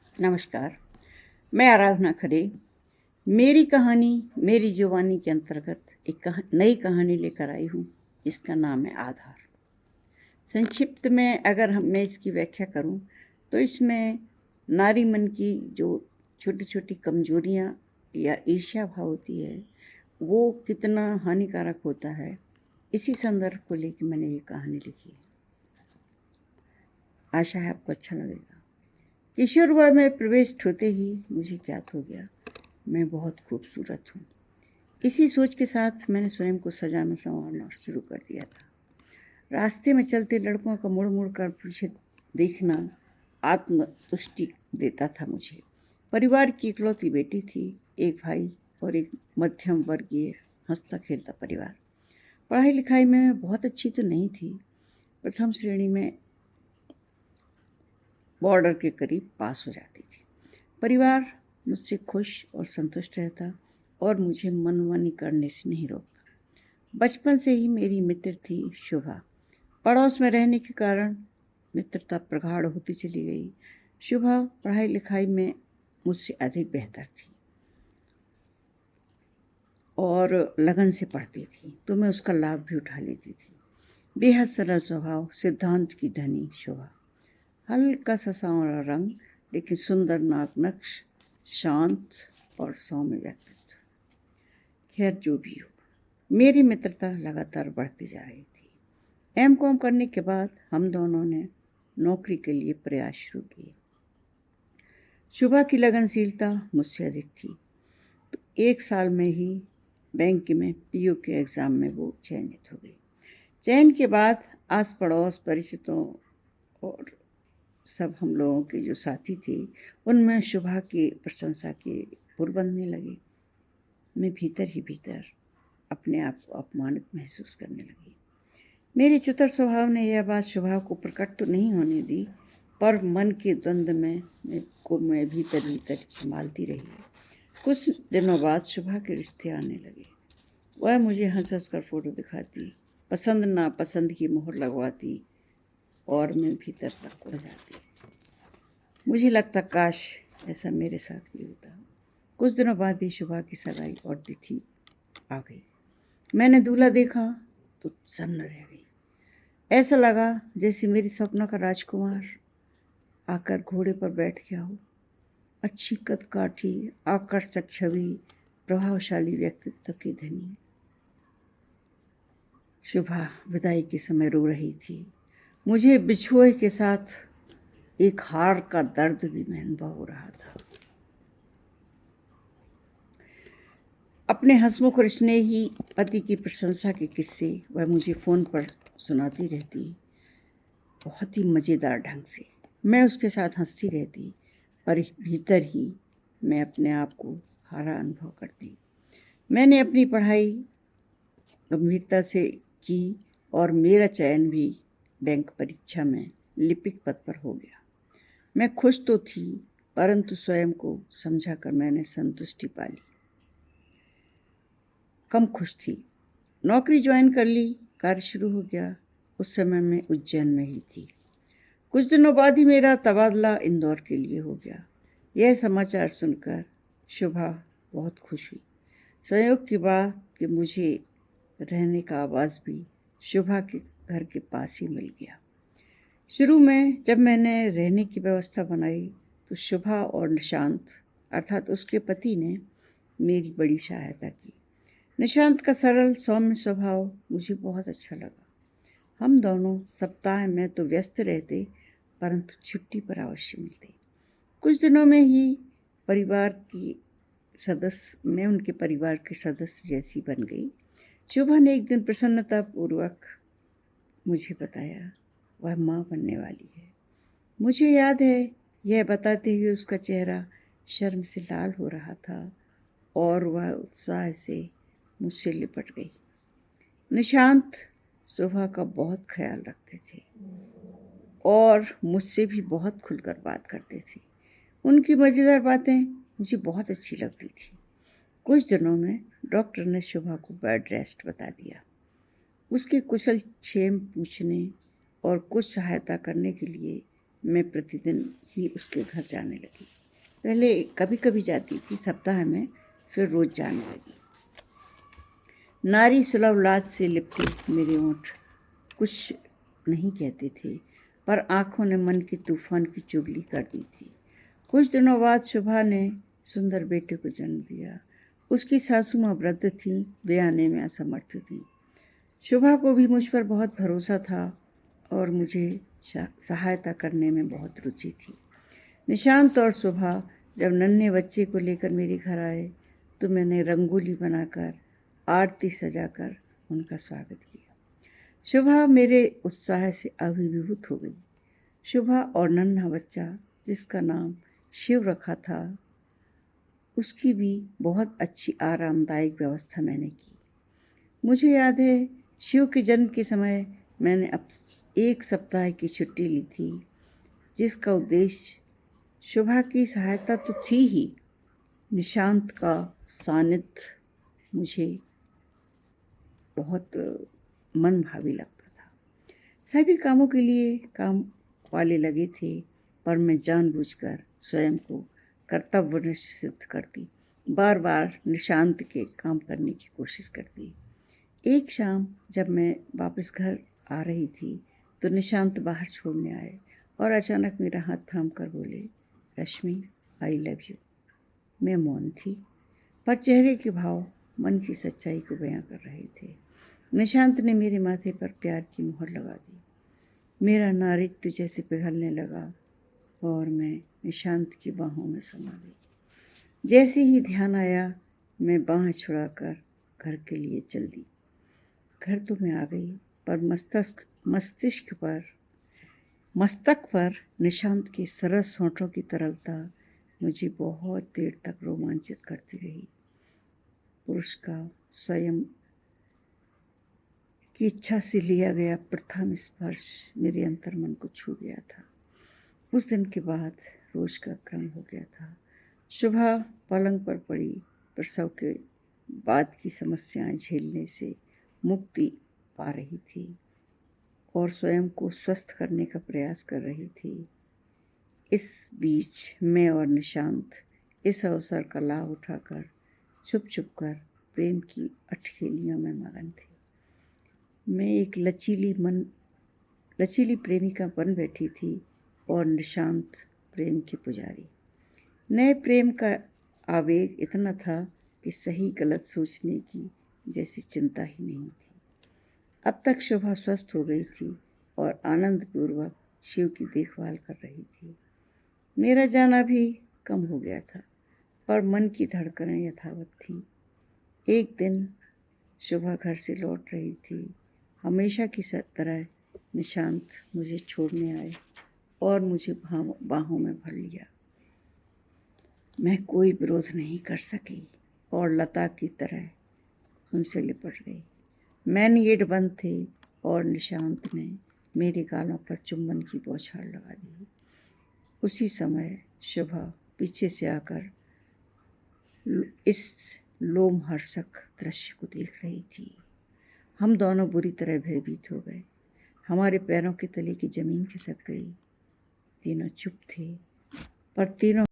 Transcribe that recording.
नमस्कार। मैं आराधना खरे मेरी कहानी मेरी जुबानी के अंतर्गत एक नई कहानी लेकर आई हूँ जिसका नाम है आधार। संक्षिप्त में अगर मैं इसकी व्याख्या करूँ तो इसमें नारी मन की जो छोटी छोटी कमजोरियाँ या ईर्ष्या भाव होती है वो कितना हानिकारक होता है, इसी संदर्भ को लेकर मैंने ये कहानी लिखी है। आशा है आपको अच्छा लगेगा। किशोरवय में प्रवेश होते ही मुझे ज्ञात हो गया मैं बहुत खूबसूरत हूँ। इसी सोच के साथ मैंने स्वयं को सजाना संवारना शुरू कर दिया था। रास्ते में चलते लड़कों का मुड़ मुड़ कर पीछे देखना आत्मतुष्टि देता था मुझे। परिवार की इकलौती बेटी थी, एक भाई और एक मध्यम वर्गीय हंसता खेलता परिवार। पढ़ाई लिखाई में बहुत अच्छी तो नहीं थी, प्रथम श्रेणी में बॉर्डर के करीब पास हो जाती थी। परिवार मुझसे खुश और संतुष्ट रहता और मुझे मनमानी करने से नहीं रोकता। बचपन से ही मेरी मित्र थी शुभा। पड़ोस में रहने के कारण मित्रता प्रगाढ़ होती चली गई। शुभा पढ़ाई लिखाई में मुझसे अधिक बेहतर थी और लगन से पढ़ती थी, तो मैं उसका लाभ भी उठा लेती थी। बेहद सरल स्वभाव, सिद्धांत की धनी शुभा। हल्का सा सांवला रंग लेकिन सुंदर नाक नक्श, शांत और सौम्य व्यक्तित्व। खैर जो भी हो, मेरी मित्रता लगातार बढ़ती जा रही थी। एमकॉम करने के बाद हम दोनों ने नौकरी के लिए प्रयास शुरू किए। शुभा की लगनशीलता मुझसे अधिक थी, तो 1 साल में ही बैंक में पीओ के एग्ज़ाम में वो चयनित हो गई। चयन के बाद आस पड़ोस परिचितों और सब हम लोगों के जो साथी थे उनमें शुभा की प्रशंसा के पुर बनने लगे। मैं भीतर ही भीतर अपने आप को अपमानित महसूस करने लगी। मेरे चतुर स्वभाव ने यह बात शुभा को प्रकट तो नहीं होने दी, पर मन के द्वंद्व में मैं भीतर भीतर संभालती रही। कुछ दिनों बाद शुभा के रिश्ते आने लगे। वह मुझे हंस हंस कर फोटो दिखाती, पसंद नापसंद की मोहर लगवाती और मैं भीतर तक उड़ जाती। मुझे लगता काश ऐसा मेरे साथ भी होता। कुछ दिनों बाद ही शुभा की सगाई और तिथि आ गई। मैंने दूल्हा देखा तो सन्न रह गई। ऐसा लगा जैसे मेरी सपना का राजकुमार आकर घोड़े पर बैठ गया हो। अच्छी कद काठी, आकर्षक छवि, प्रभावशाली व्यक्तित्व की धनी शुभा विदाई के समय रो रही थी। मुझे बिछुए के साथ एक हार का दर्द भी मैं अनुभव हो रहा था। अपने हंसमुख और स्नेही पति की प्रशंसा के किस्से वह मुझे फ़ोन पर सुनाती रहती, बहुत ही मज़ेदार ढंग से। मैं उसके साथ हंसती रहती, पर भीतर ही मैं अपने आप को हारा अनुभव करती। मैंने अपनी पढ़ाई गंभीरता से की और मेरा चयन भी बैंक परीक्षा में लिपिक पद पर हो गया। मैं खुश तो थी, परंतु स्वयं को समझा कर मैंने संतुष्टि पाली। कम खुश थी। नौकरी ज्वाइन कर ली, कार्य शुरू हो गया। उस समय मैं उज्जैन में ही थी। कुछ दिनों बाद ही मेरा तबादला इंदौर के लिए हो गया। यह समाचार सुनकर शुभा बहुत खुश हुई। संयोग की बात कि मुझे रहने का आवास भी शुभा के घर के पास ही मिल गया। शुरू में जब मैंने रहने की व्यवस्था बनाई तो शुभा और निशांत अर्थात उसके पति ने मेरी बड़ी सहायता की। निशांत का सरल सौम्य स्वभाव मुझे बहुत अच्छा लगा। हम दोनों सप्ताह में तो व्यस्त रहते, परंतु छुट्टी पर अवश्य मिलते। कुछ दिनों में ही मैं उनके परिवार के सदस्य जैसी बन गई। शुभा ने एक दिन प्रसन्नतापूर्वक मुझे बताया वह माँ बनने वाली है। मुझे याद है यह बताते हुए उसका चेहरा शर्म से लाल हो रहा था और वह उत्साह से मुझसे लिपट गई। निशांत शुभा का बहुत ख्याल रखते थे और मुझसे भी बहुत खुलकर बात करते थे। उनकी मज़ेदार बातें मुझे बहुत अच्छी लगती थी। कुछ दिनों में डॉक्टर ने शुभा को बेड रेस्ट बता दिया। उसके कुशल क्षेम पूछने और कुछ सहायता करने के लिए मैं प्रतिदिन ही उसके घर जाने लगी। पहले कभी कभी जाती थी सप्ताह में, फिर रोज़ जाने लगी। नारी सुलभ लाज से लिपटे मेरे ओंठ कुछ नहीं कहते थे, पर आँखों ने मन के तूफान की चुगली कर दी थी। कुछ दिनों बाद शोभा ने सुंदर बेटे को जन्म दिया। उसकी सासू माँ वृद्ध थीं, वे आने में असमर्थ थीं। शोभा को भी मुझ पर बहुत भरोसा था और मुझे सहायता करने में बहुत रुचि थी। निशांत और शोभा जब नन्हे बच्चे को लेकर मेरे घर आए तो मैंने रंगोली बनाकर आरती सजाकर उनका स्वागत किया। शोभा मेरे उत्साह से अभिभूत हो गई। शोभा और नन्हा बच्चा जिसका नाम शिव रखा था, उसकी भी बहुत अच्छी आरामदायक व्यवस्था मैंने की। मुझे याद है शिव के जन्म के समय मैंने अब 1 सप्ताह की छुट्टी ली थी, जिसका उद्देश्य शोभा की सहायता तो थी ही, निशांत का सानिध्य मुझे बहुत मन भावी लगता था। सभी कामों के लिए काम वाले लगे थे, पर मैं जानबूझकर स्वयं को कर्तव्यनिष्ठ सिद्ध करती, बार बार निशांत के काम करने की कोशिश करती। एक शाम जब मैं वापस घर आ रही थी तो निशांत बाहर छोड़ने आए और अचानक मेरा हाथ थाम कर बोले, रश्मि, आई लव यू। मैं मौन थी, पर चेहरे के भाव मन की सच्चाई को बयां कर रहे थे। निशांत ने मेरे माथे पर प्यार की मुहर लगा दी। मेरा नारित्व जैसे पिघलने लगा और मैं निशांत की बाहों में समा गई। जैसे ही ध्यान आया, मैं बाँह छुड़ाकर घर के लिए चल दी। घर तो मैं आ गई, पर मस्तक पर निशांत के सरस होंठों की तरलता मुझे बहुत देर तक रोमांचित करती रही। पुरुष का स्वयं की इच्छा से लिया गया प्रथम स्पर्श मेरे अंतर्मन को छू गया था। उस दिन के बाद रोज का क्रम हो गया था। सुबह पलंग पर पड़ी प्रसव के बाद की समस्याएं झेलने से मुक्ति पा रही थी और स्वयं को स्वस्थ करने का प्रयास कर रही थी। इस बीच मैं और निशांत इस अवसर का लाभ उठाकर छुप छुप कर प्रेम की अठखेलियों में मगन थे। मैं एक लचीली प्रेमिका बन बैठी थी और निशांत प्रेम के पुजारी। नए प्रेम का आवेग इतना था कि सही गलत सोचने की जैसी चिंता ही नहीं थी। अब तक शोभा स्वस्थ हो गई थी और आनंदपूर्वक शिव की देखभाल कर रही थी। मेरा जाना भी कम हो गया था, पर मन की धड़कनें यथावत थीं। एक दिन शोभा घर से लौट रही थी। हमेशा की तरह निशांत मुझे छोड़ने आए और मुझे बाहों में भर लिया। मैं कोई विरोध नहीं कर सकी और लता की तरह उनसे लिपट गई। मैनगेट बंद थे और निशांत ने मेरे गालों पर चुंबन की बौछार लगा दी। उसी समय शोभा पीछे से आकर इस लोमहर्षक दृश्य को देख रही थी। हम दोनों बुरी तरह भयभीत हो गए। हमारे पैरों के तले की जमीन खिसक गई। तीनों चुप थे, पर तीनों